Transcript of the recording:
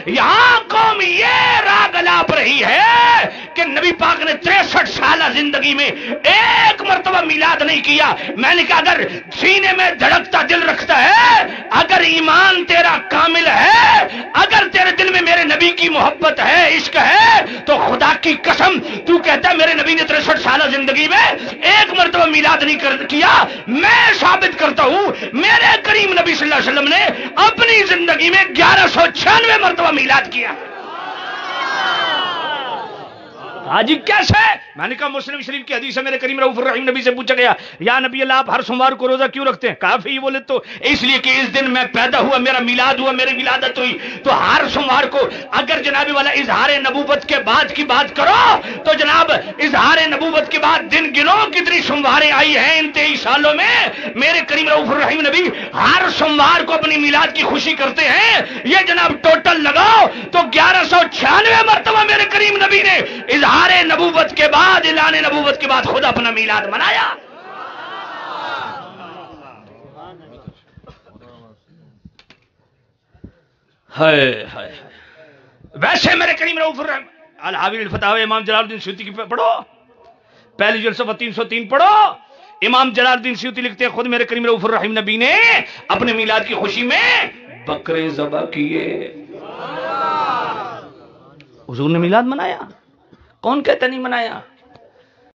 یہاں قوم یہ راگ الاپ رہی ہے کہ نبی پاک نے 63 سالہ زندگی میں ایک مرتبہ میلاد نہیں کیا. میں نے کہا اگر سینے میں دھڑکتا دل رکھتا ہے، اگر ایمان تیرا کامل ہے، اگر تیرے دل میں میرے نبی کی محبت ہے، عشق ہے، تو خدا کی قسم تو کہتا ہے میرے نبی نے 63 سالہ زندگی میں ایک مرتبہ میلاد نہیں کیا. میں ثابت کرتا ہوں میرے کریم نبی صلی اللہ علیہ وسلم نے اپنی زندگی میں 1196 مرتبہ میلاد کیا. حاجی کیسے؟ میں نے کہا مسلم شریف کی حدیث ہے، میرے کریم رؤوف الرحیم نبی سے پوچھا گیا یا نبی اللہ آپ ہر سوموار کو روزہ کیوں رکھتے ہیں؟ کافی بولے تو اس لیے کہ اس دن میں پیدا ہوا، میرا میلاد ہوا، میری ولادت ہوئی، تو ہر سوموار کو. اگر جناب والا اظہار نبوت کے بعد کی بات کرو تو جناب اظہار نبوت کے بعد دن گنو کتنی سومواریں آئی ہیں ان 23 سالوں میں. میرے کریم رؤوف الرحیم نبی ہر سوموار کو اپنی میلاد کی خوشی کرتے ہیں. یہ جناب ٹوٹل لگاؤ تو 1196 مرتبہ میرے کریم نبی نے اظہار نبوت کے بعد، اعلان نبوت کے بعد خود اپنا میلاد منایا. ویسے میرے کریم رؤوف الرحیم الحاوی الفتاوی امام جلال الدین سیوطی کی پڑھو، پہلی جلد صفحہ 303 پڑھو. امام جلال الدین سیوطی لکھتے ہیں خود میرے کریم رؤوف الرحیم نبی نے اپنے میلاد کی خوشی میں بکرے ذبح کیے. حضور نے میلاد منایا، کون کہتا نہیں منایا؟